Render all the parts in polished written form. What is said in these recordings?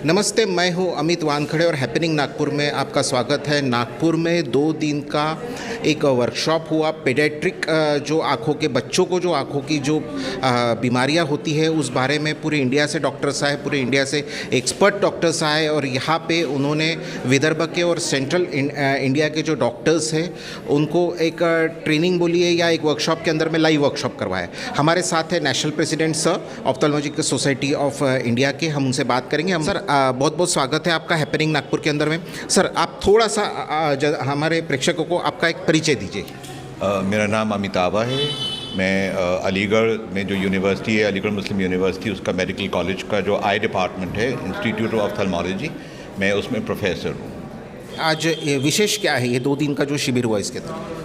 नमस्ते, मैं हूं अमित वानखड़े और हैपनिंग नागपुर में आपका स्वागत है। नागपुर में 2 दिन का एक वर्कशॉप हुआ। पेडियाट्रिक जो आँखों के बच्चों को जो आँखों की जो बीमारियां होती है उस बारे में पूरे इंडिया से डॉक्टर्स आए, पूरे इंडिया से एक्सपर्ट डॉक्टर्स आए और यहाँ पे उन्होंने विदर्भ के और सेंट्रल इंडिया के जो डॉक्टर्स हैं उनको एक ट्रेनिंग बोलिए या एक वर्कशॉप के अंदर में लाइव वर्कशॉप करवाया। हमारे साथ है national president sir Ophthalmological Society of India के, हम उनसे बात करेंगे। हम सर बहुत बहुत स्वागत है आपका हैपनिंग नागपुर के अंदर में। सर आप थोड़ा सा हमारे प्रेक्षकों को आपका एक परिचय दीजिए। मेरा नाम अमिताभा है। मैं अलीगढ़ में जो यूनिवर्सिटी है, अलीगढ़ मुस्लिम यूनिवर्सिटी, उसका मेडिकल कॉलेज का जो आई डिपार्टमेंट है, इंस्टीट्यूट ऑफ ऑफ्थेल्मोलॉजी, मैं उसमें प्रोफेसर हूँ। आज विशेष क्या है ये 2 दिन का जो शिविर हुआ इसके अंदर?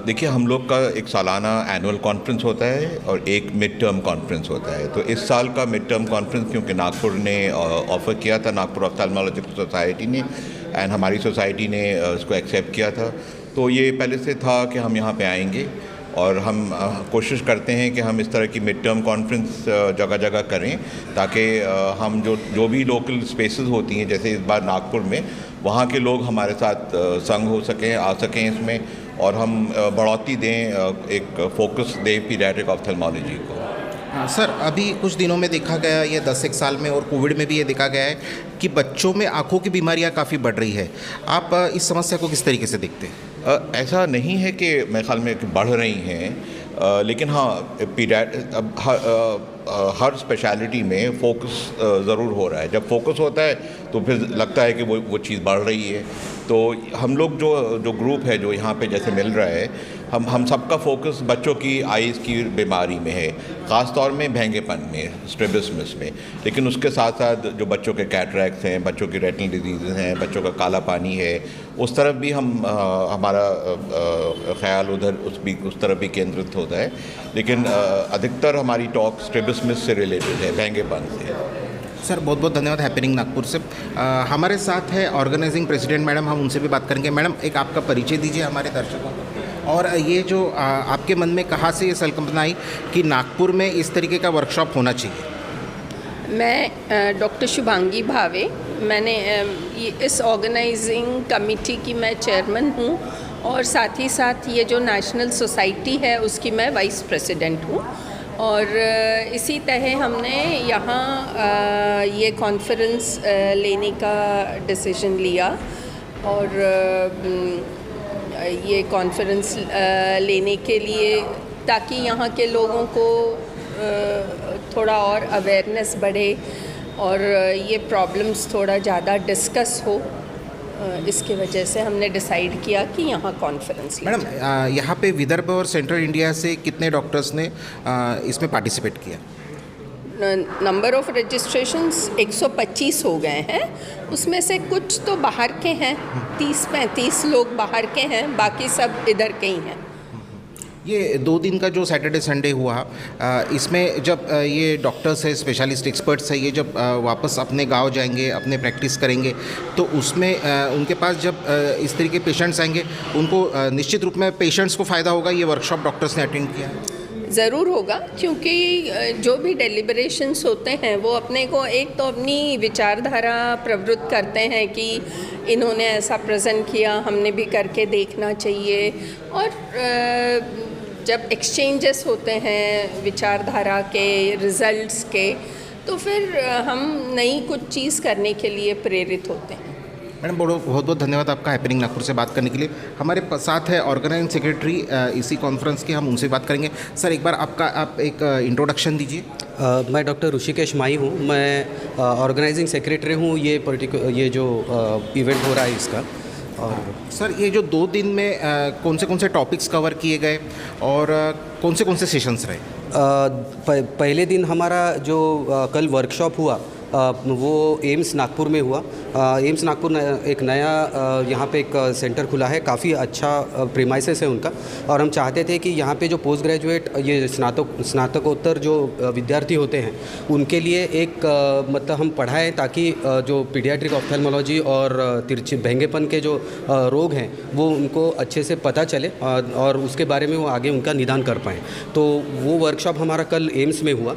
देखिए, हम लोग का एक सालाना एनुअल कॉन्फ्रेंस होता है और एक मिड टर्म कॉन्फ्रेंस होता है। तो इस साल का मिड टर्म कॉन्फ्रेंस क्योंकि नागपुर ने ऑफ़र किया था, नागपुर ऑफ्थेल्मोलॉजिकल सोसाइटी ने, एंड हमारी सोसाइटी ने उसको एक्सेप्ट किया था, तो ये पहले से था कि हम यहाँ पे आएंगे और हम कोशिश करते हैं कि हम इस तरह की मिड टर्म कॉन्फ्रेंस जगह जगह करें ताकि हम जो भी लोकल स्पेसेस होती हैं, जैसे इस बार नागपुर में, वहाँ के लोग हमारे साथ संग हो सकें, आ सकें इसमें, और हम बढ़ोतरी दें, एक फोकस दें पीडियाट्रिक ऑफ्थेल्मोलॉजी को। सर, अभी कुछ दिनों में देखा गया, ये 10-1 साल में और कोविड में भी ये देखा गया है कि बच्चों में आँखों की बीमारियाँ काफ़ी बढ़ रही है। आप इस समस्या को किस तरीके से देखते हैं? ऐसा नहीं है कि मेरे ख्याल में कि बढ़ रही हैं, लेकिन हाँ, हर स्पेशलिटी में फोकस ज़रूर हो रहा है। जब फोकस होता है तो फिर लगता है कि वो चीज़ बढ़ रही है। तो हम लोग जो ग्रुप है जो यहाँ पे जैसे मिल रहा है, हम सबका फोकस बच्चों की आइज़ की बीमारी में है, ख़ास तौर में भेंगेपन में, स्ट्रैबिस्मस में। लेकिन उसके साथ साथ जो बच्चों के कैटरैक्ट्स हैं, बच्चों की रेटिनल डिजीज़ हैं, बच्चों का काला पानी है, उस तरफ भी हमारा ख्याल उस तरफ भी केंद्रित होता है। लेकिन अधिकतर हमारी टॉक स्ट्रैबिस्मस से रिलेटेड है, भेंगेपन से। सर, बहुत बहुत धन्यवाद हैपनिंग नागपुर से। हमारे साथ है ऑर्गेनाइजिंग प्रेसिडेंट मैडम, हम उनसे भी बात करेंगे। मैडम, एक आपका परिचय दीजिए हमारे दर्शकों को, और ये जो आपके मन में कहाँ से ये संकल्पना आई कि नागपुर में इस तरीके का वर्कशॉप होना चाहिए? मैं डॉक्टर शुभांगी भावे, मैंने इस ऑर्गेनाइजिंग कमेटी की मैं चेयरमैन हूँ और साथ ही साथ ये जो नेशनल सोसाइटी है उसकी मैं वाइस प्रेसिडेंट हूँ। और इसी तरह हमने यहाँ ये कॉन्फ्रेंस लेने का डिसीजन लिया और ये कॉन्फ्रेंस लेने के लिए ताकि यहाँ के लोगों को थोड़ा और अवेयरनेस बढ़े और ये प्रॉब्लम्स थोड़ा ज़्यादा डिस्कस हो, इसके वजह से हमने डिसाइड किया कि यहाँ कॉन्फ्रेंस। मैडम, यहाँ पे विदर्भ और सेंट्रल इंडिया से कितने डॉक्टर्स ने इसमें पार्टिसिपेट किया? नंबर ऑफ़ रजिस्ट्रेशंस 125 हो गए हैं, उसमें से कुछ तो बाहर के हैं, 30-35 लोग बाहर के हैं, बाकी सब इधर के ही हैं। ये 2 दिन का जो सैटरडे संडे हुआ, इसमें जब ये डॉक्टर्स है, स्पेशलिस्ट एक्सपर्ट्स है, ये जब वापस अपने गांव जाएंगे, अपने प्रैक्टिस करेंगे, तो उसमें उनके पास जब इस तरीके पेशेंट्स आएंगे, उनको निश्चित रूप में पेशेंट्स को फ़ायदा होगा। ये वर्कशॉप डॉक्टर्स ने अटेंड किया है। ज़रूर होगा, क्योंकि जो भी डेलिब्रेशंस होते हैं वो अपने को एक तो अपनी विचारधारा प्रवृत्त करते हैं कि इन्होंने ऐसा प्रेजेंट किया, हमने भी करके देखना चाहिए। और जब एक्सचेंजेस होते हैं विचारधारा के, रिजल्ट्स के, तो फिर हम नई कुछ चीज़ करने के लिए प्रेरित होते हैं। मैडम, बहुत बहुत धन्यवाद आपका हैपनिंग नागपुर से बात करने के लिए। हमारे साथ है ऑर्गेनाइजिंग सेक्रेटरी इसी कॉन्फ्रेंस की, हम उनसे बात करेंगे। सर, एक बार आप एक इंट्रोडक्शन दीजिए। मैं डॉक्टर ऋषिकेश माई हूँ, मैं ऑर्गेनाइजिंग सेक्रेटरी हूँ ये जो इवेंट हो रहा है इसका। और सर, ये जो 2 दिन में कौन से टॉपिक्स कवर किए गए और कौन से सेशंस रहे? पहले दिन हमारा जो कल वर्कशॉप हुआ वो एम्स नागपुर में हुआ। एम्स नागपुर एक नया यहाँ पे एक सेंटर खुला है, काफ़ी अच्छा प्रीमाइसेस है उनका, और हम चाहते थे कि यहाँ पे जो पोस्ट ग्रेजुएट, ये स्नातकोत्तर जो विद्यार्थी होते हैं उनके लिए एक मतलब हम पढ़ाएं ताकि जो पीडियाट्रिक ऑफ्थेल्मोलॉजी और तिरछी भेंगेपन के जो रोग हैं वो उनको अच्छे से पता चले और उसके बारे में वो आगे उनका निदान कर पाएँ। तो वो वर्कशॉप हमारा कल एम्स में हुआ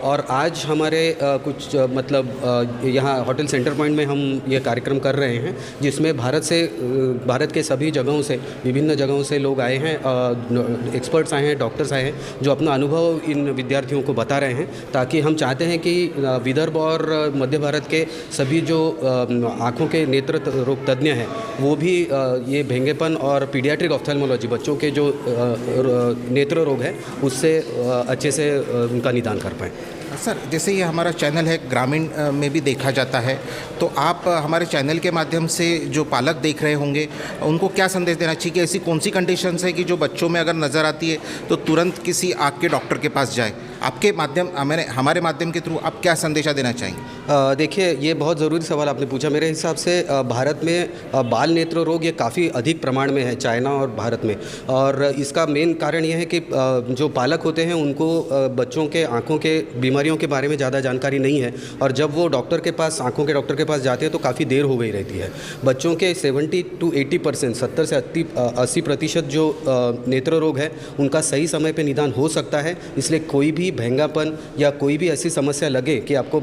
और आज हमारे कुछ मतलब यहाँ होटल सेंटर पॉइंट में हम ये कार्यक्रम कर रहे हैं, जिसमें भारत के सभी जगहों से, विभिन्न जगहों से लोग आए हैं, एक्सपर्ट्स आए हैं, डॉक्टर्स आए हैं, जो अपना अनुभव इन विद्यार्थियों को बता रहे हैं, ताकि हम चाहते हैं कि विदर्भ और मध्य भारत के सभी जो आँखों के नेत्र रोग तज्ञ हैं वो भी ये भेंगेपन और पीडियाट्रिक ऑफ्थेल्मोलॉजी, बच्चों के जो नेत्र रोग है उससे अच्छे से उनका निदान कर पाएँ। सर, जैसे ये हमारा चैनल है ग्रामीण में भी देखा जाता है, तो आप हमारे चैनल के माध्यम से जो पालक देख रहे होंगे उनको क्या संदेश देना चाहिए कि ऐसी कौन सी कंडीशंस है कि जो बच्चों में अगर नज़र आती है तो तुरंत किसी आँख के डॉक्टर के पास जाए? आपके माध्यम हमारे माध्यम के थ्रू आप क्या संदेशा देना चाहेंगे? देखिए, ये बहुत ज़रूरी सवाल आपने पूछा। मेरे हिसाब से भारत में बाल नेत्र रोग ये काफ़ी अधिक प्रमाण में है, चाइना और भारत में, और इसका मेन कारण ये है कि जो पालक होते हैं उनको बच्चों के आँखों के बीमारियों के बारे में ज़्यादा जानकारी नहीं है, और जब वो डॉक्टर के पास, आँखों के डॉक्टर के पास जाते हैं तो काफ़ी देर हो गई रहती है। बच्चों के 70 to 80%, 70 से 80% जो नेत्र रोग है उनका सही समय पर निदान हो सकता है। इसलिए कोई भी भेंगापन या कोई भी ऐसी समस्या लगे कि आपको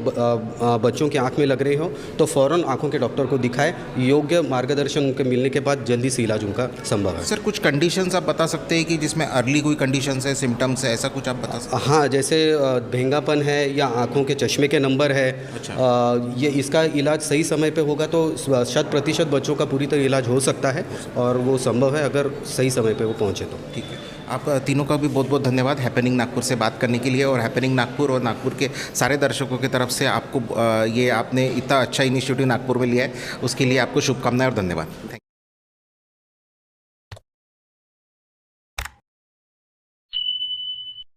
बच्चों की आंख में लग रही हो तो फ़ौरन आंखों के डॉक्टर को दिखाएं। योग्य मार्गदर्शन उनके मिलने के बाद जल्दी से इलाज उनका संभव है। सर, कुछ कंडीशंस आप बता सकते हैं कि जिसमें अर्ली कोई कंडीशंस है, सिम्टम्स है, ऐसा कुछ आप बता सकते हैं? हाँ, जैसे भेंगापन है या आंखों के चश्मे के नंबर है, ये इसका इलाज सही समय पे होगा तो 100% बच्चों का पूरी तरह इलाज हो सकता है, और वो संभव है अगर सही समय पे वो पहुँचे तो। ठीक है, आप तीनों का भी बहुत बहुत धन्यवाद हैपनिंग नागपुर से बात करने के लिए, और हैपनिंग नागपुर और नागपुर के सारे दर्शकों की तरफ से आपको ये आपने इतना अच्छा इनिशिएटिव नागपुर में लिया है उसके लिए आपको शुभकामनाएं और धन्यवाद।